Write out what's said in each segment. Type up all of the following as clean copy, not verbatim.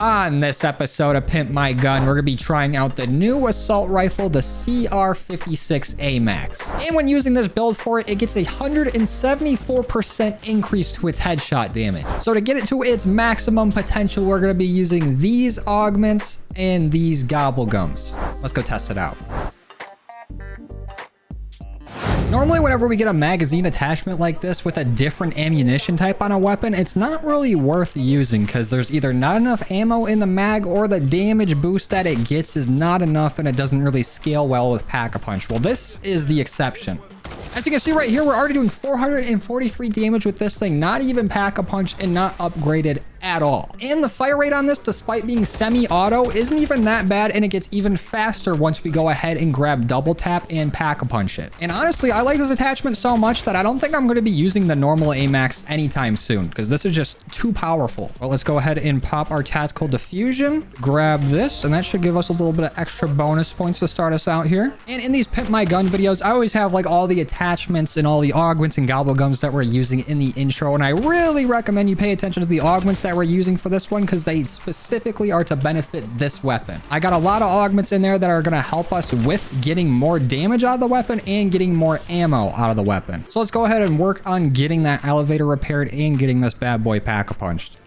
On this episode of Pimp My Gun, we're going to be trying out the new assault rifle, the CR-56 Amax. And when using this build for it, it gets a 174% increase to its headshot damage. So to get it to its maximum potential, we're going to be using these augments and these gobble gums. Let's go test it out. Normally, whenever we get a magazine attachment like this with a different ammunition type on a weapon, it's not really worth using because there's either not enough ammo in the mag or the damage boost that it gets is not enough and it doesn't really scale well with Pack-a-Punch. Well, this is the exception. As you can see right here, we're already doing 443 damage with this thing, not even Pack-a-Punch and not upgraded at all. And the fire rate on this, despite being semi-auto, isn't even that bad, and it gets even faster once we go ahead and grab double tap and Pack-a-Punch it. And honestly, I like this attachment so much that I don't think I'm going to be using the normal Amax anytime soon, because this is just too powerful. Well, let's go ahead and pop our tactical diffusion, grab this, and that should give us a little bit of extra bonus points to start us out here. And in these Pimp My Gun videos, I always have like all the attachments and all the augments and gobble gums that we're using in the intro, and I really recommend you pay attention to the augments that we're using for this one because they specifically are to benefit this weapon. I got a lot of augments in there that are going to help us with getting more damage out of the weapon and getting more ammo out of the weapon. So let's go ahead and work on getting that elevator repaired and getting this bad boy Pack-a-Punched.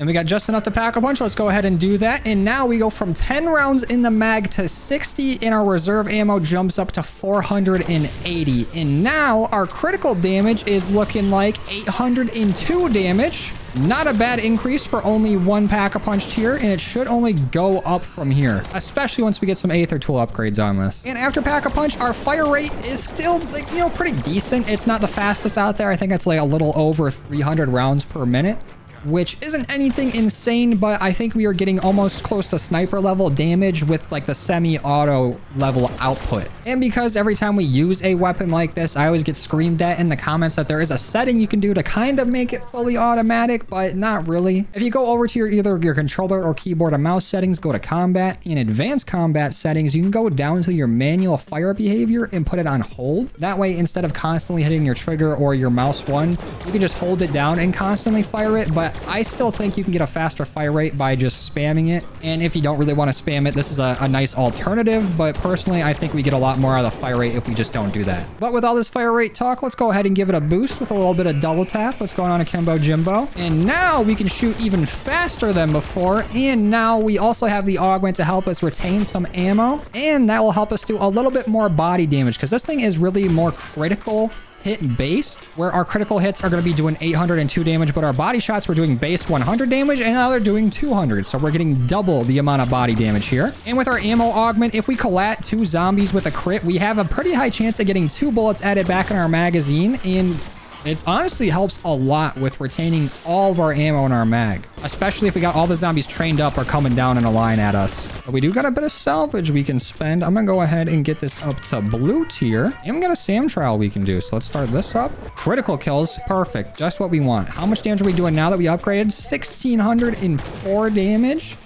And we got just enough to Pack-a-Punch. Let's go ahead and do that. And now we go from 10 rounds in the mag to 60, and our reserve ammo jumps up to 480. And now our critical damage is looking like 802 damage. Not a bad increase for only one Pack-a-Punch tier, and it should only go up from here, especially once we get some Aether tool upgrades on this. And after Pack-a-Punch, our fire rate is still, like, you know, pretty decent. It's not the fastest out there. I think it's like a little over 300 rounds per minute, which isn't anything insane, but I think we are getting almost close to sniper level damage with like the semi-auto level output. And because every time we use a weapon like this, I always get screamed at in the comments that there is a setting you can do to kind of make it fully automatic, but not really. If you go over to either your controller or keyboard and mouse settings, go to combat. In advanced combat settings, you can go down to your manual fire behavior and put it on hold. That way, instead of constantly hitting your trigger or your mouse one, you can just hold it down and constantly fire it. But I still think you can get a faster fire rate by just spamming it. And if you don't really want to spam it, this is a nice alternative. But personally, I think we get a lot more out of the fire rate if we just don't do that. But with all this fire rate talk, let's go ahead and give it a boost with a little bit of double tap. What's going on, Akimbo Jimbo? And now we can shoot even faster than before. And now we also have the augment to help us retain some ammo. And that will help us do a little bit more body damage because this thing is really more critical hit based, where our critical hits are going to be doing 802 damage, but our body shots were doing base 100 damage, and now they're doing 200. So we're getting double the amount of body damage here. And with our ammo augment, if we collat 2 zombies with a crit, we have a pretty high chance of getting 2 bullets added back in our magazine, and it honestly helps a lot with retaining all of our ammo in our mag, especially if we got all the zombies trained up or coming down in a line at us. But we do got a bit of salvage we can spend. I'm gonna go ahead and get this up to blue tier, and we got a SAM trial we can do. So let's start this up. Critical kills, perfect, just what we want. How much damage are we doing now that we upgraded? 1604 damage,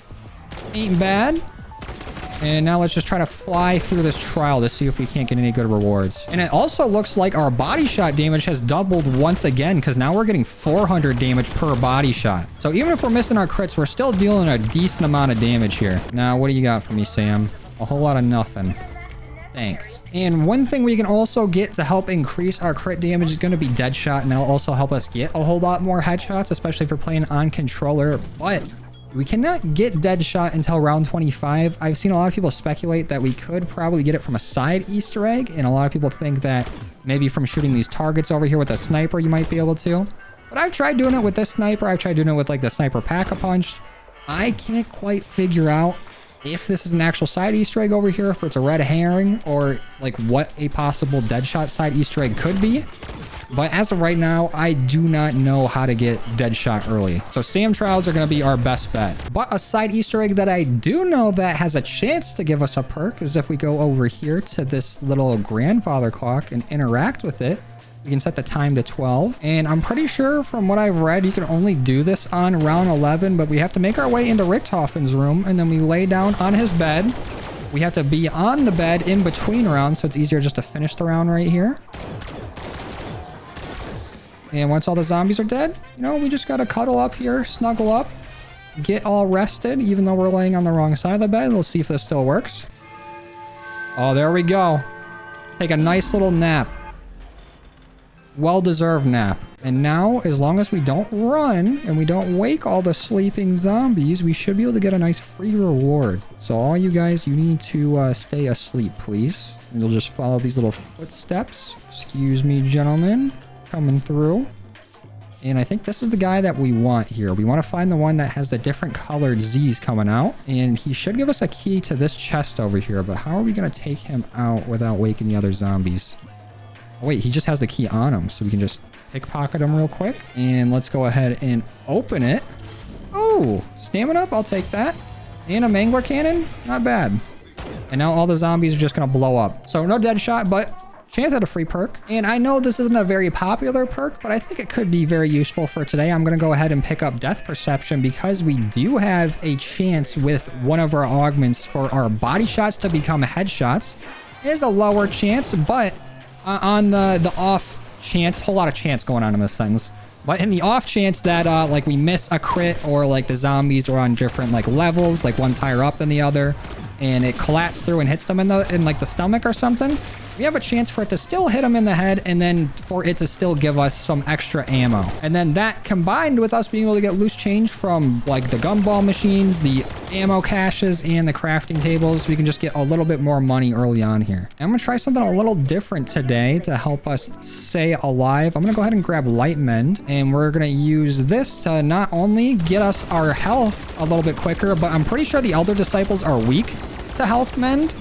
ain't bad. And now let's just try to fly through this trial to see if we can't get any good rewards. And it also looks like our body shot damage has doubled once again, because now we're getting 400 damage per body shot. So even if we're missing our crits, we're still dealing a decent amount of damage here. Now, what do you got for me, Sam? A whole lot of nothing. Thanks. And one thing we can also get to help increase our crit damage is going to be Deadshot, and that'll also help us get a whole lot more headshots, especially if we're playing on controller. But we cannot get Deadshot until round 25. I've seen a lot of people speculate that we could probably get it from a side Easter egg, and a lot of people think that maybe from shooting these targets over here with a sniper, you might be able to. But I've tried doing it with this sniper. I've tried doing it with like the sniper Pack-a-Punch. I can't quite figure out if this is an actual side Easter egg over here, if it's a red herring, or like what a possible Deadshot side Easter egg could be. But as of right now, I do not know how to get Deadshot early. So SAM trials are going to be our best bet. But a side Easter egg that I do know that has a chance to give us a perk is if we go over here to this little grandfather clock and interact with it. We can set the time to 12. And I'm pretty sure from what I've read, you can only do this on round 11. But we have to make our way into Richthofen's room, and then we lay down on his bed. We have to be on the bed in between rounds, so it's easier just to finish the round right here. And once all the zombies are dead, you know, we just got to cuddle up here, snuggle up, get all rested, even though we're laying on the wrong side of the bed. We'll see if this still works. Oh, there we go. Take a nice little nap. Well-deserved nap. And now, as long as we don't run and we don't wake all the sleeping zombies, we should be able to get a nice free reward. So all you guys, you need to stay asleep, please. And you'll just follow these little footsteps. Excuse me, gentlemen. Coming through. And I think this is the guy that we want here. We want to find the one that has the different colored Z's coming out. And he should give us a key to this chest over here. But how are we going to take him out without waking the other zombies? Oh, wait, he just has the key on him. So we can just pickpocket him real quick. And let's go ahead and open it. Oh, stamina up. I'll take that. And a mangler cannon. Not bad. And now all the zombies are just going to blow up. So no dead shot, but chance at a free perk. And I know this isn't a very popular perk, but I think it could be very useful for today. I'm going to go ahead and pick up Death Perception because we do have a chance with one of our augments for our body shots to become headshots. There's a lower chance, but on the off chance, whole lot of chance going on in this sentence. But in the off chance that like we miss a crit or like the zombies are on different like levels, like one's higher up than the other, and it collapses through and hits them in like the stomach or something, we have a chance for it to still hit them in the head and then for it to still give us some extra ammo. And then that combined with us being able to get loose change from like the gumball machines, the ammo caches, and the crafting tables, we can just get a little bit more money early on here. I'm going to try something a little different today to help us stay alive. I'm going to go ahead and grab Light Mend, and we're going to use this to not only get us our health a little bit quicker, but I'm pretty sure the Elder Disciples are weak to health mend.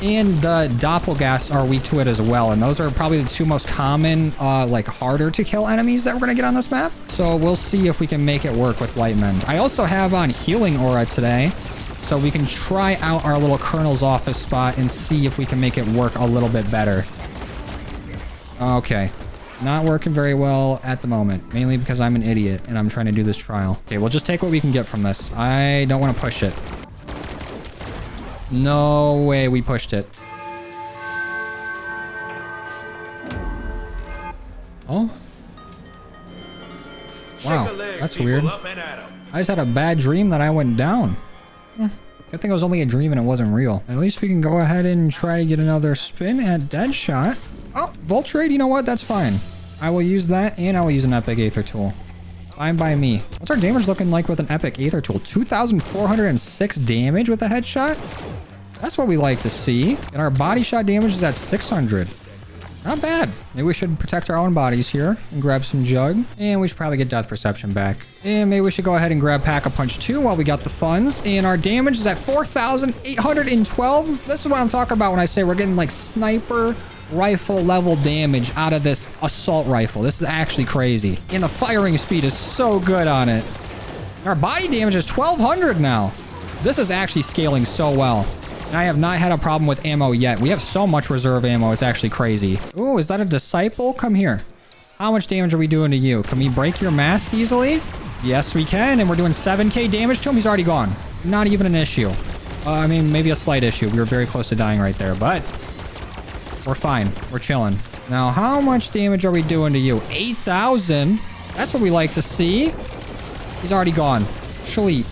And the Doppelgas are weak to it as well. And those are probably the two most common, like harder to kill enemies that we're going to get on this map. So we'll see if we can make it work with Light Mend. I also have on Healing Aura today. So we can try out our little Colonel's office spot and see if we can make it work a little bit better. Okay. Not working very well at the moment. Mainly because I'm an idiot and I'm trying to do this trial. Okay, we'll just take what we can get from this. I don't want to push it. No way we pushed it. Oh. Wow, that's weird. I just had a bad dream that I went down. Good thing it was only a dream and it wasn't real. At least we can go ahead and try to get another spin at Deadshot. Oh, Voltrade, you know what? That's fine. I will use that and I will use an Epic Aether Tool. Fine by me. What's our damage looking like with an Epic Aether Tool? 2,406 damage with a headshot? That's what we like to see. And our body shot damage is at 600. Not bad. Maybe we should protect our own bodies here and grab some Jug. And we should probably get Death Perception back. And maybe we should go ahead and grab Pack-a-Punch 2 while we got the funds. And our damage is at 4,812. This is what I'm talking about when I say we're getting like sniper rifle level damage out of this assault rifle. This is actually crazy. And the firing speed is so good on it. Our body damage is 1,200 now. This is actually scaling so well. And I have not had a problem with ammo yet. We have so much reserve ammo. It's actually crazy. Ooh, is that a disciple? Come here. How much damage are we doing to you? Can we break your mask easily? Yes, we can. And we're doing 7k damage to him. He's already gone. Not even an issue. I mean, maybe a slight issue. We were very close to dying right there, but we're fine. We're chilling. Now, how much damage are we doing to you? 8,000. That's what we like to see. He's already gone. Sleep.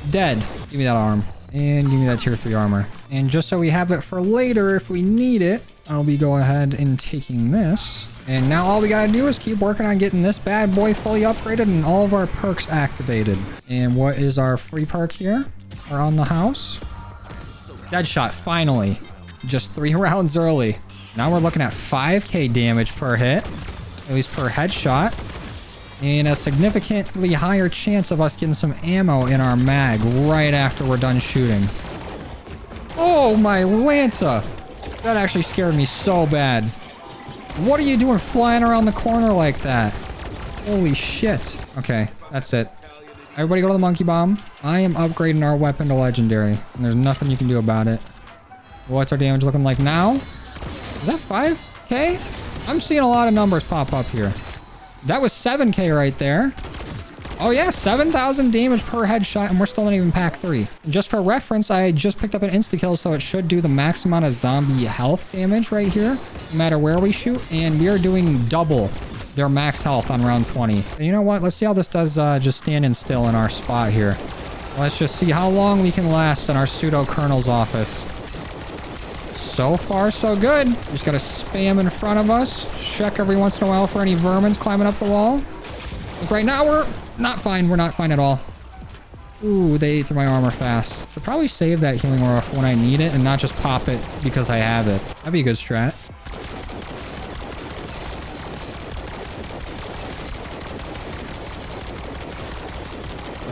Dead. Give me that arm. And give me that tier 3 armor. And just so we have it for later if we need it, I'll be going ahead and taking this. And now all we gotta do is keep working on getting this bad boy fully upgraded and all of our perks activated. And what is our free perk here? Or on the house? Deadshot, finally. Just 3 rounds early. Now we're looking at 5k damage per hit. At least per headshot. And a significantly higher chance of us getting some ammo in our mag right after we're done shooting. Oh, my Lanta. That actually scared me so bad. What are you doing flying around the corner like that? Holy shit. Okay, that's it. Everybody go to the monkey bomb. I am upgrading our weapon to legendary. And there's nothing you can do about it. What's our damage looking like now? Is that 5k? I'm seeing a lot of numbers pop up here. That was 7k right there. Oh yeah, 7,000 damage per headshot, and we're still not even pack 3. And just for reference, I just picked up an insta-kill, so it should do the max amount of zombie health damage right here, no matter where we shoot. And we are doing double their max health on round 20. And you know what? Let's see how this does just standing still in our spot here. Let's just see how long we can last in our pseudo-colonel's office. So far, so good. Just gotta spam in front of us. Check every once in a while for any vermins climbing up the wall. Like right now, we're not fine. We're not fine at all. Ooh, they ate through my armor fast. Should probably save that healing aura for when I need it and not just pop it because I have it. That'd be a good strat.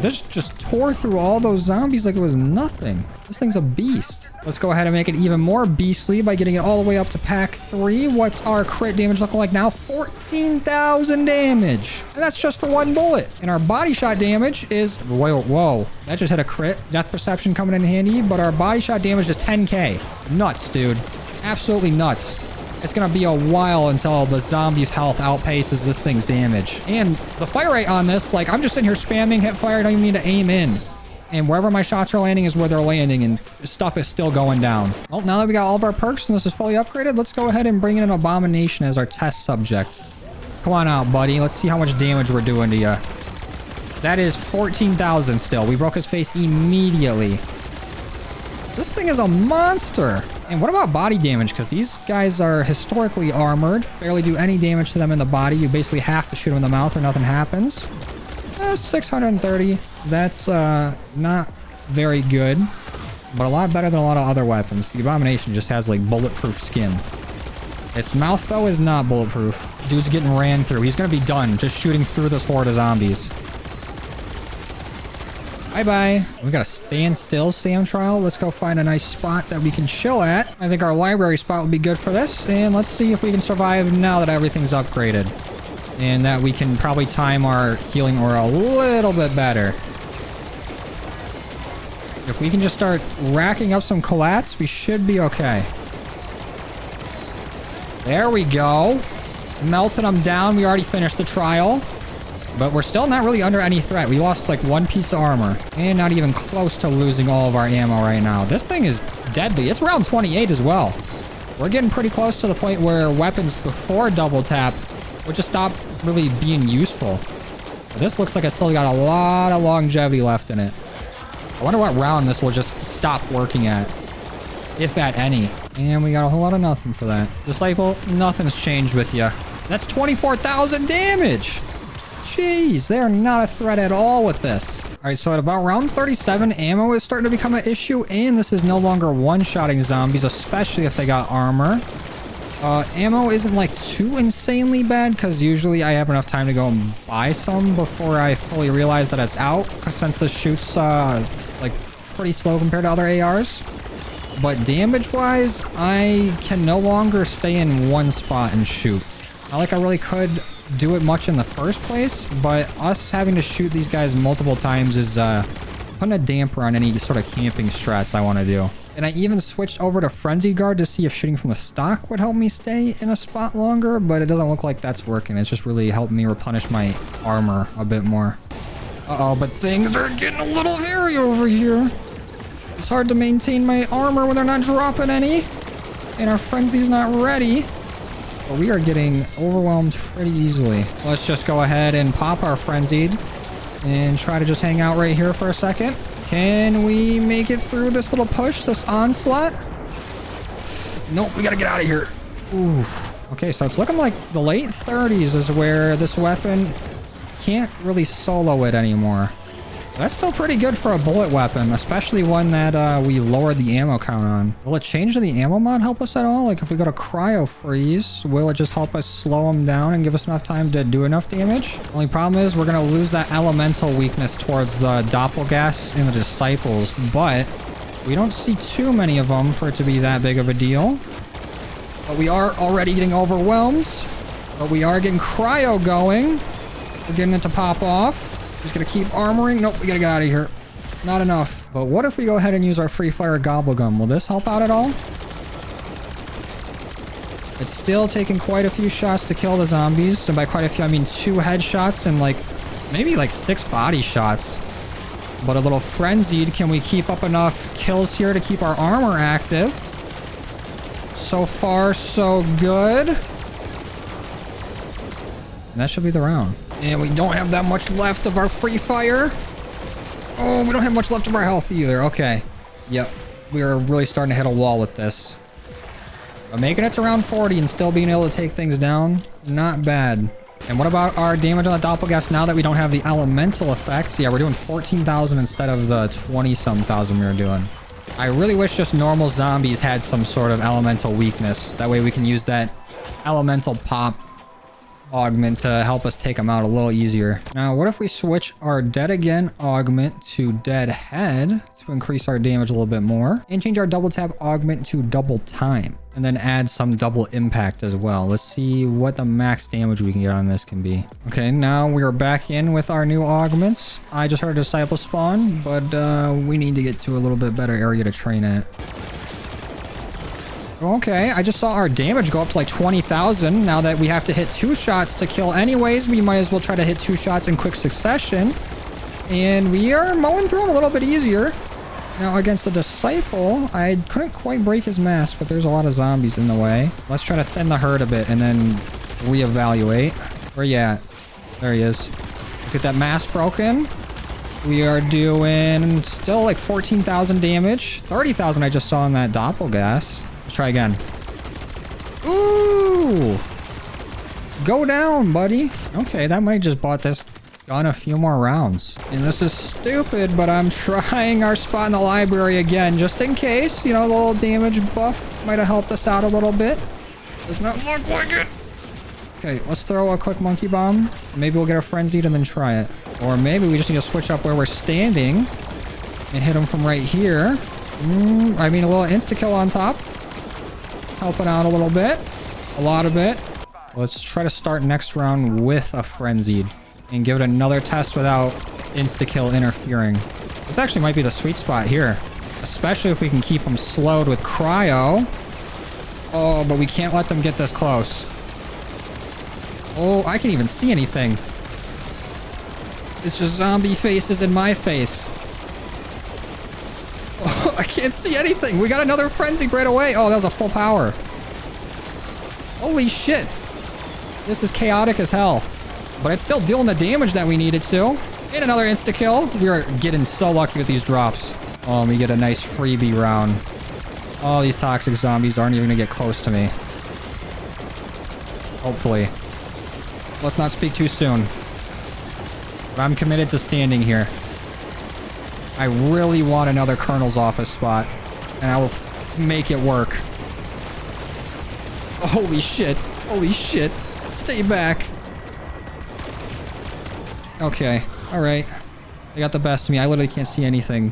This just tore through all those zombies like it was nothing. This thing's a beast. Let's go ahead and make it even more beastly by getting it all the way up to pack 3. What's our crit damage looking like now? 14,000 damage. And that's just for one bullet. And our body shot damage is... Whoa. That just hit a crit. Death perception coming in handy. But our body shot damage is 10k. Nuts, dude. Absolutely nuts. It's going to be a while until the zombie's health outpaces this thing's damage. And the fire rate on this, like, I'm just sitting here spamming hip fire. I don't even need to aim in. And wherever my shots are landing is where they're landing, and stuff is still going down. Well, now that we got all of our perks and this is fully upgraded, let's go ahead and bring in an abomination as our test subject. Come on out, buddy. Let's see how much damage we're doing to you. That is 14,000 still. We broke his face immediately. This thing is a monster. And what about body damage? Because these guys are historically armored. Barely do any damage to them in the body. You basically have to shoot them in the mouth or nothing happens. 630. That's not very good, but a lot better than a lot of other weapons. The abomination just has like bulletproof skin. Its mouth though is not bulletproof. Dude's getting ran through. He's gonna be done just shooting through this horde of zombies. Bye-bye. We got a stand still Sam trial. Let's go find a nice spot that we can chill at. I think our library spot would be good for this. And let's see if we can survive now that everything's upgraded. And that we can probably time our healing aura a little bit better. If we can just start racking up some collats, we should be okay. There we go. Melted them down. We already finished the trial. But we're still not really under any threat. We lost like one piece of armor. And not even close to losing all of our ammo right now. This thing is deadly. It's round 28 as well. We're getting pretty close to the point where weapons before double tap would just stop really being useful. This looks like it's still got a lot of longevity left in it. I wonder what round this will just stop working at. If at any. And we got a whole lot of nothing for that. Disciple, nothing's changed with you. That's 24,000 damage. Jeez, they're not a threat at all with this. All right, so at about round 37, ammo is starting to become an issue. And this is no longer one-shotting zombies, especially if they got armor. Ammo isn't like too insanely bad because usually I have enough time to go and buy some before I fully realize that it's out. Since this shoots like pretty slow compared to other ARs. But damage-wise, I can no longer stay in one spot and shoot. Not like I really could do it much in the first place, but us having to shoot these guys multiple times is putting a damper on any sort of camping strats I want to do. And I even switched over to Frenzy Guard to see if shooting from the stock would help me stay in a spot longer, but it doesn't look like that's working. It's just really helping me replenish my armor a bit more. Uh-oh, but things are getting a little hairy over here. It's hard to maintain my armor when they're not dropping any. And our Frenzy's not ready. But we are getting overwhelmed pretty easily. Let's just go ahead and pop our Frenzied and try to just hang out right here for a second. Can we make it through this little push, this onslaught? Nope, we gotta get out of here. Ooh. Okay, so it's looking like the late 30s is where this weapon can't really solo it anymore. That's still pretty good for a bullet weapon, especially one that we lowered the ammo count on. Will it change the ammo mod help us at all? Like if we go to cryo freeze, will it just help us slow them down and give us enough time to do enough damage? Only problem is we're going to lose that elemental weakness towards the doppelgas and the disciples, but we don't see too many of them for it to be that big of a deal. But we are already getting overwhelmed, but we are getting cryo going. We're getting it to pop off. Just gonna keep armoring. Nope, we gotta get out of here. Not enough. But what if we go ahead and use our free fire gobble gum? Will this help out at all? It's still taking quite a few shots to kill the zombies. And by quite a few, I mean 2 headshots and like maybe like 6 body shots. But a little frenzied. Can we keep up enough kills here to keep our armor active? So far, so good. And that should be the round. And we don't have that much left of our free fire. Oh, we don't have much left of our health either. Okay. Yep. We are really starting to hit a wall with this. But making it to round 40 and still being able to take things down, not bad. And what about our damage on the doppelganger now that we don't have the elemental effects? Yeah, we're doing 14,000 instead of the 20-some thousand we were doing. I really wish just normal zombies had some sort of elemental weakness. That way we can use that elemental pop augment to help us take them out a little easier. Now, what if we switch our dead again augment to dead head to increase our damage a little bit more, and change our double tap augment to double time, and then add some double impact as well. Let's see what the max damage we can get on this can be. Okay, now we are back in with our new augments. I just heard a disciple spawn, but we need to get to a little bit better area to train at. Okay, I just saw our damage go up to like 20,000. Now that we have to hit 2 shots to kill anyways, we might as well try to hit 2 shots in quick succession. And we are mowing through him a little bit easier. Now against the disciple, I couldn't quite break his mask, but there's a lot of zombies in the way. Let's try to thin the herd a bit and then reevaluate. Where you at? There he is. Let's get that mask broken. We are doing still like 14,000 damage. 30,000 I just saw in that doppelganger. Let's try again. Ooh! Go down, buddy. Okay, that might just bought this gun a few more rounds. And this is stupid, but I'm trying our spot in the library again, just in case. You know, the little damage buff might have helped us out a little bit. Does not look like it. Okay, let's throw a quick monkey bomb. Maybe we'll get a frenzied and then try it. Or maybe we just need to switch up where we're standing and hit him from right here. I mean, a little insta-kill on top. Helping out a little bit. A lot of it. Let's try to start next round with a frenzied and give it another test without insta-kill interfering. This actually might be the sweet spot here, especially if we can keep them slowed with cryo. Oh, but we can't let them get this close. Oh, I can't even see anything. It's just zombie faces in my face. Oh, I can't see anything. We got another frenzy right away. Oh, that was a full power. Holy shit. This is chaotic as hell. But it's still dealing the damage that we needed to. And another insta-kill. We are getting so lucky with these drops. Oh, and we get a nice freebie round. Oh, these toxic zombies aren't even going to get close to me. Hopefully. Let's not speak too soon. But I'm committed to standing here. I really want another Colonel's office spot. And I will make it work. Oh, holy shit. Holy shit. Stay back. Okay. Alright. They got the best of me. I literally can't see anything.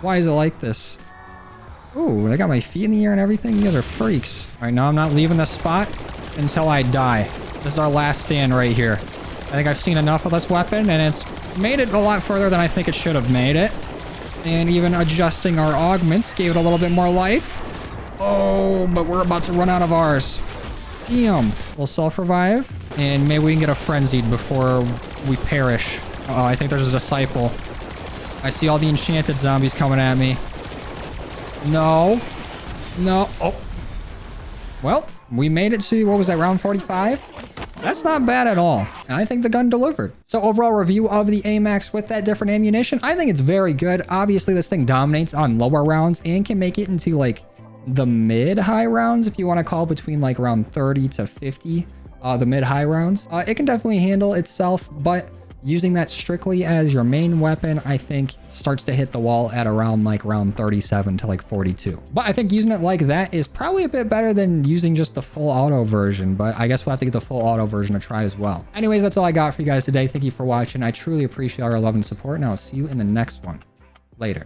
Why is it like this? Ooh, they got my feet in the air and everything. You guys are freaks. Alright, now I'm not leaving this spot until I die. This is our last stand right here. I think I've seen enough of this weapon, and it's made it a lot further than I think it should have made it. And even adjusting our augments gave it a little bit more life. Oh, but we're about to run out of ours. Damn. We'll self-revive, and maybe we can get a frenzied before we perish. Uh-oh, I think there's a disciple. I see all the enchanted zombies coming at me. No. No. Oh. Well, we made it to, what was that, round 45? That's not bad at all. And I think the gun delivered. So overall review of the Amax with that different ammunition, I think it's very good. Obviously, this thing dominates on lower rounds and can make it into like the mid-high rounds, if you want to call between like around 30 to 50, the mid-high rounds. It can definitely handle itself, but using that strictly as your main weapon, I think starts to hit the wall at around like round 37 to like 42. But I think using it like that is probably a bit better than using just the full auto version, but I guess we'll have to get the full auto version to try as well. Anyways, that's all I got for you guys today. Thank you for watching. I truly appreciate all your love and support, and I'll see you in the next one. Later.